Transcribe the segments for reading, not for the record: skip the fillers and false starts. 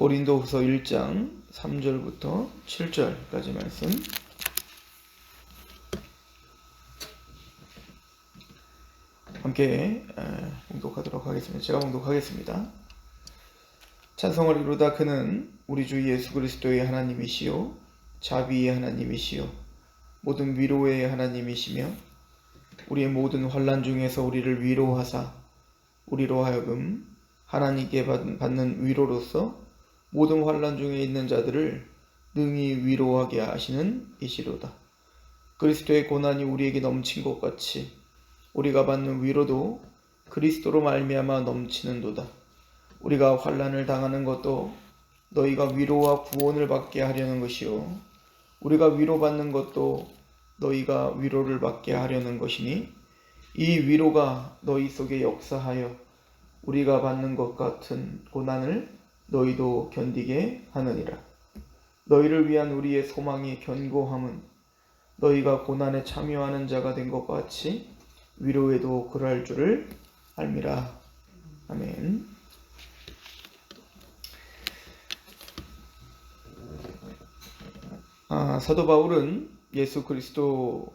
고린도후서 1장 3절부터 7절까지 말씀. 함께 봉독하도록 하겠습니다. 제가 봉독하겠습니다. 찬송을 이루다 그는 우리 주 예수 그리스도의 하나님이시요 자비의 하나님이시요 모든 위로의 하나님이시며 우리의 모든 환난 중에서 우리를 위로하사 우리로 하여금 하나님께 받는 위로로서 모든 환난 중에 있는 자들을 능히 위로하게 하시는 이시로다. 그리스도의 고난이 우리에게 넘친 것 같이 우리가 받는 위로도 그리스도로 말미암아 넘치는도다. 우리가 환난을 당하는 것도 너희가 위로와 구원을 받게 하려는 것이요 우리가 위로받는 것도 너희가 위로를 받게 하려는 것이니 이 위로가 너희 속에 역사하여 우리가 받는 것 같은 고난을 너희도 견디게 하느니라. 너희를 위한 우리의 소망이 견고함은 너희가 고난에 참여하는 자가 된 것 같이 위로에도 그러할 줄을 알미라. 아멘. 사도 바울은 예수 그리스도를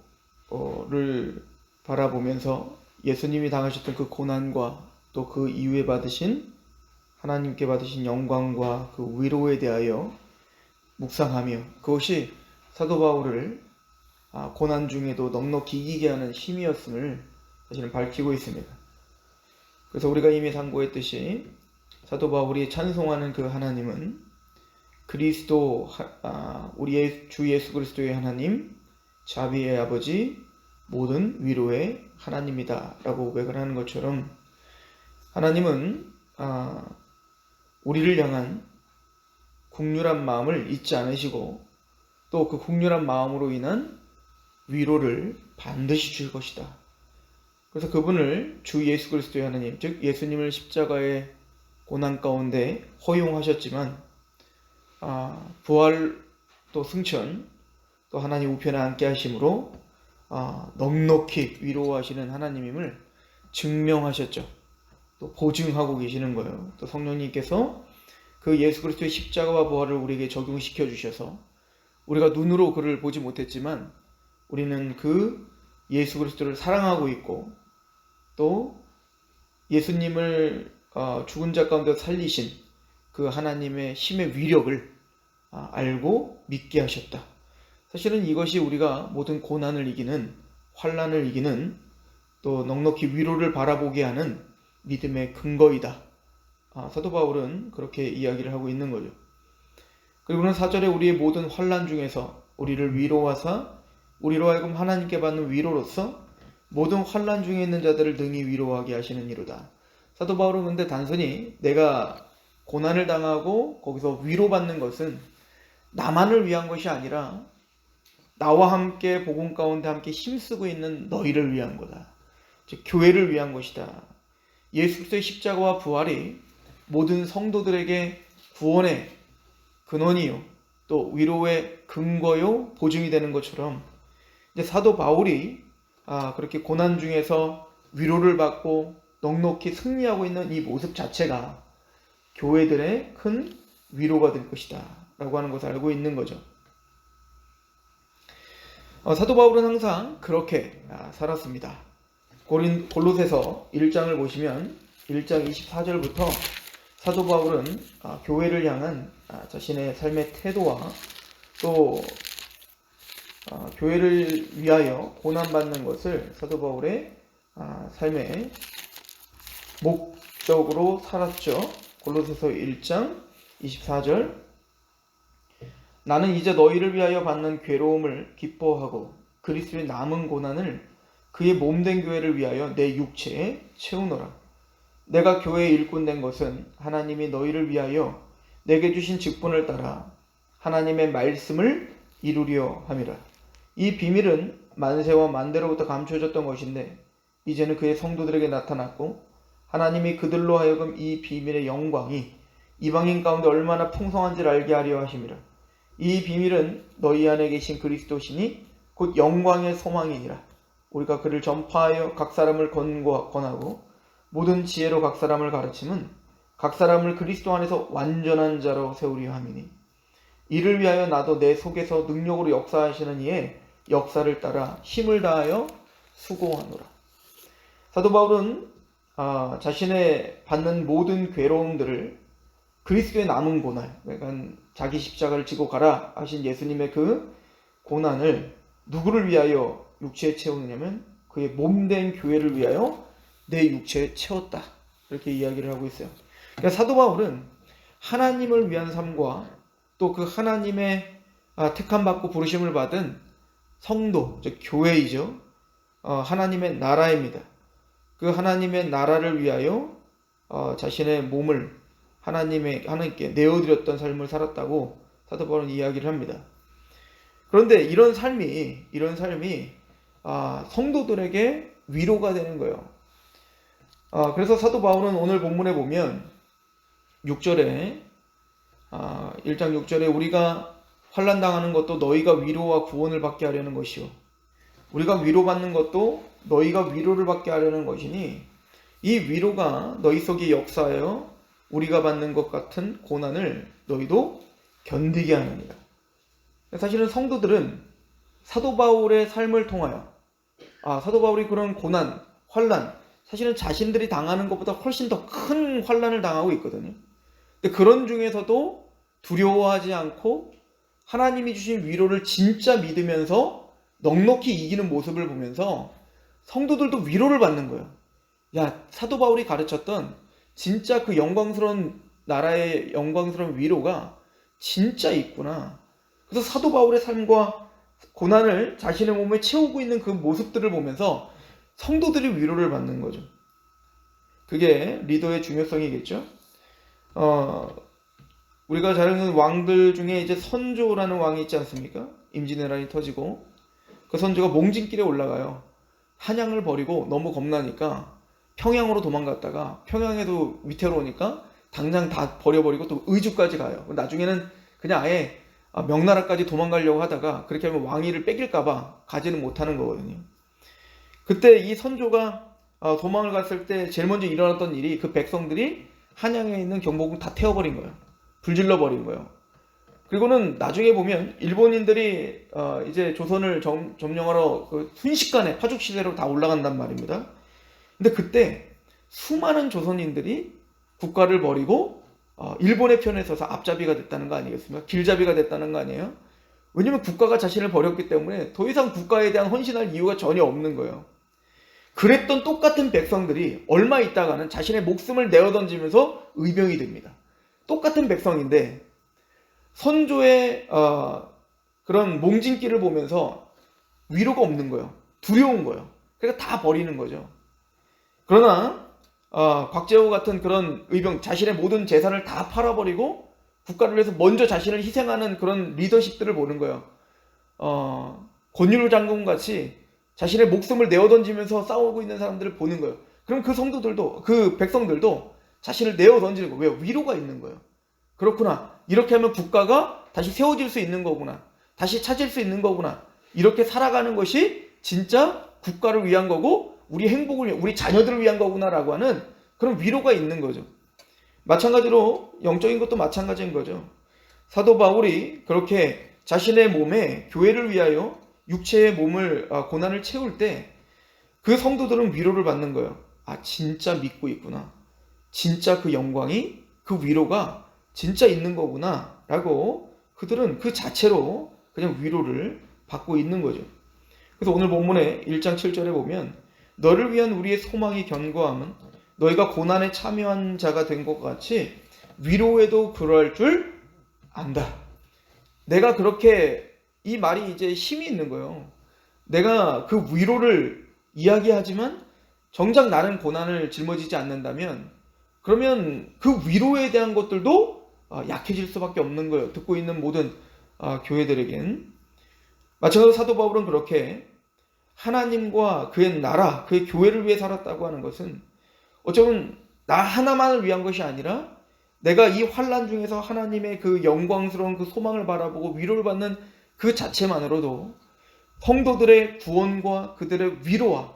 바라보면서 예수님이 당하셨던 그 고난과 또 그 이후에 하나님께 받으신 영광과 그 위로에 대하여 묵상하며 그것이 사도 바울을 고난 중에도 넉넉히 이기게 하는 힘이었음을 사실은 밝히고 있습니다. 그래서 우리가 이미 상고했듯이 사도 바울이 찬송하는 그 하나님은 그리스도, 우리의 주 예수 그리스도의 하나님, 자비의 아버지, 모든 위로의 하나님이다 라고 고백을 하는 것처럼 하나님은 우리를 향한 국률한 마음을 잊지 않으시고 또 그 국률한 마음으로 인한 위로를 반드시 줄 것이다. 그래서 그분을 주 예수 그리스도의 하나님, 즉 예수님을 십자가의 고난 가운데 허용하셨지만 부활 또 승천 또 하나님 우편에 앉게 하심으로 넉넉히 위로하시는 하나님임을 증명하셨죠. 또 보증하고 계시는 거예요. 또 성령님께서 그 예수 그리스도의 십자가와 부활을 우리에게 적용시켜 주셔서 우리가 눈으로 그를 보지 못했지만 우리는 그 예수 그리스도를 사랑하고 있고 또 예수님을 죽은 자 가운데 살리신 그 하나님의 힘의 위력을 알고 믿게 하셨다. 사실은 이것이 우리가 모든 고난을 이기는, 환난을 이기는, 또 넉넉히 위로를 바라보게 하는 믿음의 근거이다. 사도 바울은 그렇게 이야기를 하고 있는 거죠. 그리고는 4절에 우리의 모든 환난 중에서 우리를 위로하사 우리로 하여금 하나님께 받는 위로로서 모든 환난 중에 있는 자들을 능히 위로하게 하시는 이로다. 사도 바울은 근데 단순히 내가 고난을 당하고 거기서 위로받는 것은 나만을 위한 것이 아니라 나와 함께 복음 가운데 함께 힘쓰고 있는 너희를 위한 거다. 즉 교회를 위한 것이다. 예수 그리스도의 십자가와 부활이 모든 성도들에게 구원의 근원이요 또 위로의 근거요 보증이 되는 것처럼 이제 사도 바울이 그렇게 고난 중에서 위로를 받고 넉넉히 승리하고 있는 이 모습 자체가 교회들의 큰 위로가 될 것이다 라고 하는 것을 알고 있는 거죠. 사도 바울은 항상 그렇게 살았습니다. 골로새서 1장을 보시면 1장 24절부터 사도 바울은 교회를 향한 자신의 삶의 태도와 또 교회를 위하여 고난받는 것을 사도 바울의 삶의 목적으로 살았죠. 골로새서 1장 24절 나는 이제 너희를 위하여 받는 괴로움을 기뻐하고 그리스도의 남은 고난을 그의 몸된 교회를 위하여 내 육체에 채우노라. 내가 교회의 일꾼 된 것은 하나님이 너희를 위하여 내게 주신 직분을 따라 하나님의 말씀을 이루려 함이라. 이 비밀은 만세와 만대로부터 감춰졌던 것인데 이제는 그의 성도들에게 나타났고 하나님이 그들로 하여금 이 비밀의 영광이 이방인 가운데 얼마나 풍성한지를 알게 하려 하심이라. 이 비밀은 너희 안에 계신 그리스도시니 곧 영광의 소망이니라. 우리가 그를 전파하여 각 사람을 권하고 모든 지혜로 각 사람을 가르침은 각 사람을 그리스도 안에서 완전한 자로 세우려 함이니 이를 위하여 나도 내 속에서 능력으로 역사하시는 이의 역사를 따라 힘을 다하여 수고하노라. 사도 바울은 자신의 받는 모든 괴로움들을 그리스도의 남은 고난, 그러니까 자기 십자가를 지고 가라 하신 예수님의 그 고난을 누구를 위하여 육체에 채우느냐면 그의 몸된 교회를 위하여 내 육체에 채웠다. 이렇게 이야기를 하고 있어요. 그러니까 사도 바울은 하나님을 위한 삶과 또 그 하나님의 택함 받고 부르심을 받은 성도, 즉 교회이죠. 하나님의 나라입니다. 그 하나님의 나라를 위하여 자신의 몸을 하나님께 내어드렸던 삶을 살았다고 사도 바울은 이야기를 합니다. 그런데 이런 삶이 성도들에게 위로가 되는 거예요. 그래서 사도 바울은 오늘 본문에 보면 6절에 1장 6절에 우리가 환난 당하는 것도 너희가 위로와 구원을 받게 하려는 것이요 우리가 위로받는 것도 너희가 위로를 받게 하려는 것이니 이 위로가 너희 속에 역사하여 우리가 받는 것 같은 고난을 너희도 견디게 하느니라. 사실은 성도들은 사도 바울의 삶을 통하여 사도 바울이 그런 고난, 환난 사실은 자신들이 당하는 것보다 훨씬 더 큰 환난을 당하고 있거든요. 근데 그런 중에서도 두려워하지 않고 하나님이 주신 위로를 진짜 믿으면서 넉넉히 이기는 모습을 보면서 성도들도 위로를 받는 거예요. 야, 사도 바울이 가르쳤던 진짜 그 영광스러운 나라의 영광스러운 위로가 진짜 있구나. 그래서 사도 바울의 삶과 고난을 자신의 몸에 채우고 있는 그 모습들을 보면서 성도들이 위로를 받는 거죠. 그게 리더의 중요성이겠죠. 우리가 잘 아는 왕들 중에 이제 선조라는 왕이 있지 않습니까? 임진왜란이 터지고 그 선조가 몽진길에 올라가요. 한양을 버리고 너무 겁나니까 평양으로 도망갔다가 평양에도 위태로우니까 당장 다 버려버리고 또 의주까지 가요. 나중에는 그냥 아예 명나라까지 도망가려고 하다가 그렇게 하면 왕위를 뺏길까봐 가지는 못하는 거거든요. 그때 이 선조가 도망을 갔을 때 제일 먼저 일어났던 일이 그 백성들이 한양에 있는 경복궁 다 태워버린 거예요. 불질러버린 거예요. 그리고는 나중에 보면 일본인들이 이제 조선을 점령하러 순식간에 파죽시대로 다 올라간단 말입니다. 근데 그때 수많은 조선인들이 국가를 버리고 일본의 편에 서서 앞잡이가 됐다는 거 아니겠습니까? 길잡이가 됐다는 거 아니에요? 왜냐면 국가가 자신을 버렸기 때문에 더 이상 국가에 대한 헌신할 이유가 전혀 없는 거예요. 그랬던 똑같은 백성들이 얼마 있다가는 자신의 목숨을 내어던지면서 의병이 됩니다. 똑같은 백성인데 선조의 그런 몽진길을 보면서 위로가 없는 거예요. 두려운 거예요. 그러니까 다 버리는 거죠. 그러나 곽재호 같은 그런 의병, 자신의 모든 재산을 다 팔아버리고 국가를 위해서 먼저 자신을 희생하는 그런 리더십들을 보는 거예요. 권율 장군 같이 자신의 목숨을 내어던지면서 싸우고 있는 사람들을 보는 거예요. 그럼 그 성도들도, 그 백성들도 자신을 내어던지는 거예요. 왜? 위로가 있는 거예요. 그렇구나. 이렇게 하면 국가가 다시 세워질 수 있는 거구나. 다시 찾을 수 있는 거구나. 이렇게 살아가는 것이 진짜 국가를 위한 거고 우리 행복을 위한, 우리 자녀들을 위한 거구나라고 하는 그런 위로가 있는 거죠. 마찬가지로 영적인 것도 마찬가지인 거죠. 사도 바울이 그렇게 자신의 몸에 교회를 위하여 육체의 몸을 고난을 채울 때 그 성도들은 위로를 받는 거예요. 진짜 믿고 있구나. 진짜 그 영광이, 그 위로가 진짜 있는 거구나 라고 그들은 그 자체로 그냥 위로를 받고 있는 거죠. 그래서 오늘 본문에 1장 7절에 보면 너를 위한 우리의 소망이 견고함은 너희가 고난에 참여한 자가 된 것 같이 위로에도 그럴 줄 안다. 내가 그렇게, 이 말이 이제 힘이 있는 거예요. 내가 그 위로를 이야기하지만 정작 나는 고난을 짊어지지 않는다면 그러면 그 위로에 대한 것들도 약해질 수밖에 없는 거예요. 듣고 있는 모든 교회들에겐. 마찬가지로 사도 바울은 그렇게 하나님과 그의 나라, 그의 교회를 위해 살았다고 하는 것은 어쩌면 나 하나만을 위한 것이 아니라 내가 이 환난 중에서 하나님의 그 영광스러운 그 소망을 바라보고 위로를 받는 그 자체만으로도 성도들의 구원과 그들의 위로와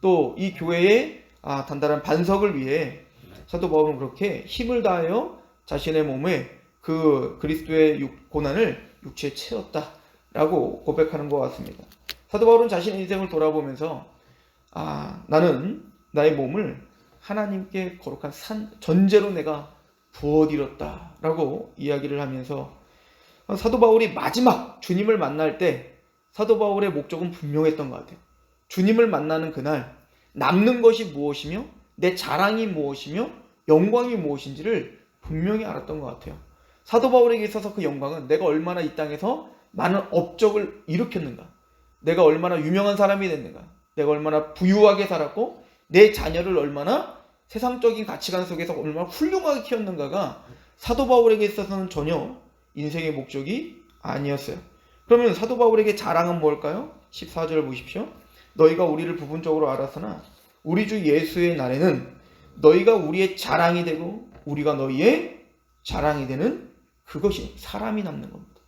또 이 교회의 단단한 반석을 위해 사도 바울은 그렇게 힘을 다하여 자신의 몸에 그 그리스도의 고난을 육체에 채웠다라고 고백하는 것 같습니다. 사도 바울은 자신의 인생을 돌아보면서 나는 나의 몸을 하나님께 거룩한 전제로 내가 부어드렸다라고 이야기를 하면서 사도 바울이 마지막 주님을 만날 때 사도 바울의 목적은 분명했던 것 같아요. 주님을 만나는 그날 남는 것이 무엇이며 내 자랑이 무엇이며 영광이 무엇인지를 분명히 알았던 것 같아요. 사도 바울에게 있어서 그 영광은 내가 얼마나 이 땅에서 많은 업적을 일으켰는가, 내가 얼마나 유명한 사람이 됐는가, 내가 얼마나 부유하게 살았고 내 자녀를 얼마나 세상적인 가치관 속에서 얼마나 훌륭하게 키웠는가가 사도 바울에게 있어서는 전혀 인생의 목적이 아니었어요. 그러면 사도 바울에게 자랑은 뭘까요? 14절 보십시오. 너희가 우리를 부분적으로 알았으나 우리 주 예수의 날에는 너희가 우리의 자랑이 되고 우리가 너희의 자랑이 되는 그것이 사람이 남는 겁니다.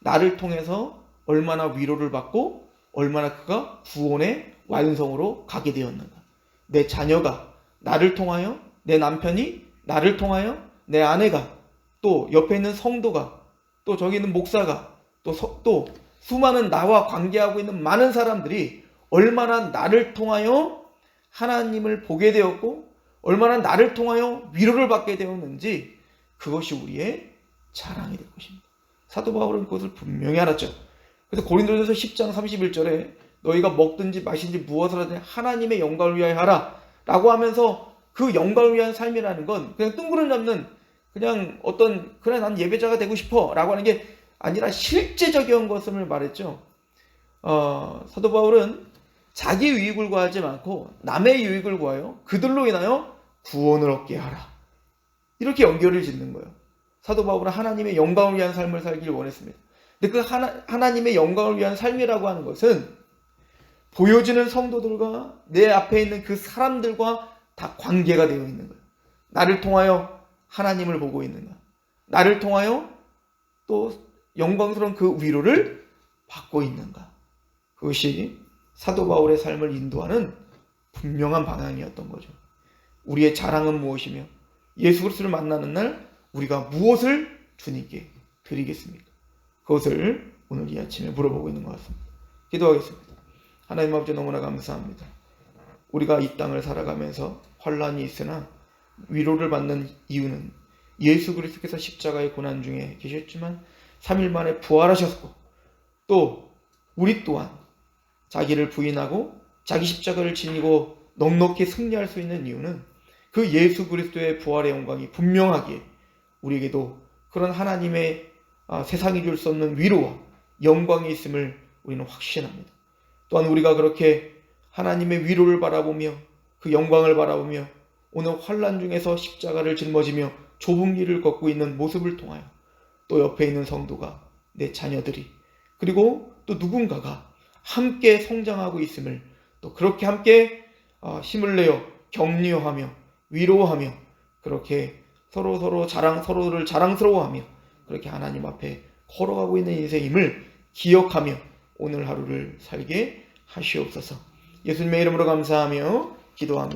나를 통해서 얼마나 위로를 받고 얼마나 그가 구원의 완성으로 가게 되었는가. 내 자녀가 나를 통하여, 내 남편이 나를 통하여, 내 아내가, 또 옆에 있는 성도가, 또 저기 있는 목사가, 또 수많은 나와 관계하고 있는 많은 사람들이 얼마나 나를 통하여 하나님을 보게 되었고 얼마나 나를 통하여 위로를 받게 되었는지 그것이 우리의 자랑이 될 것입니다. 사도 바울은 그것을 분명히 알았죠. 그래서 고린도전서 10장 31절에 너희가 먹든지 마시든지 무엇을 하든지 하나님의 영광을 위하여 하라 라고 하면서 그 영광을 위한 삶이라는 건 그냥 뜬구름 잡는 그냥 그래 난 예배자가 되고 싶어 라고 하는 게 아니라 실제적인 것을 말했죠. 사도 바울은 자기 유익을 구하지 않고 남의 유익을 구하여 그들로 인하여 구원을 얻게 하라. 이렇게 연결을 짓는 거예요. 사도 바울은 하나님의 영광을 위한 삶을 살기를 원했습니다. 근데 그 하나님의 영광을 위한 삶이라고 하는 것은 보여지는 성도들과 내 앞에 있는 그 사람들과 다 관계가 되어 있는 거예요. 나를 통하여 하나님을 보고 있는가. 나를 통하여 또 영광스러운 그 위로를 받고 있는가. 그것이 사도 바울의 삶을 인도하는 분명한 방향이었던 거죠. 우리의 자랑은 무엇이며 예수 그리스도를 만나는 날 우리가 무엇을 주님께 드리겠습니까? 그것을 오늘 이 아침에 물어보고 있는 것 같습니다. 기도하겠습니다. 하나님 아버지 너무나 감사합니다. 우리가 이 땅을 살아가면서 환난이 있으나 위로를 받는 이유는 예수 그리스도께서 십자가의 고난 중에 계셨지만 3일 만에 부활하셨고 또 우리 또한 자기를 부인하고 자기 십자가를 지니고 넉넉히 승리할 수 있는 이유는 그 예수 그리스도의 부활의 영광이 분명하기에 우리에게도 그런 하나님의 세상이 줄 수 없는 위로와 영광이 있음을 우리는 확신합니다. 또한 우리가 그렇게 하나님의 위로를 바라보며 그 영광을 바라보며 오늘 환난 중에서 십자가를 짊어지며 좁은 길을 걷고 있는 모습을 통하여 또 옆에 있는 성도가 내 자녀들이 그리고 또 누군가가 함께 성장하고 있음을 또 그렇게 함께 힘을 내어 격려하며 위로하며 그렇게 서로를 자랑스러워하며 그렇게 하나님 앞에 걸어가고 있는 인생임을 기억하며 오늘 하루를 살게 하시옵소서. 예수님의 이름으로 감사하며 기도합니다.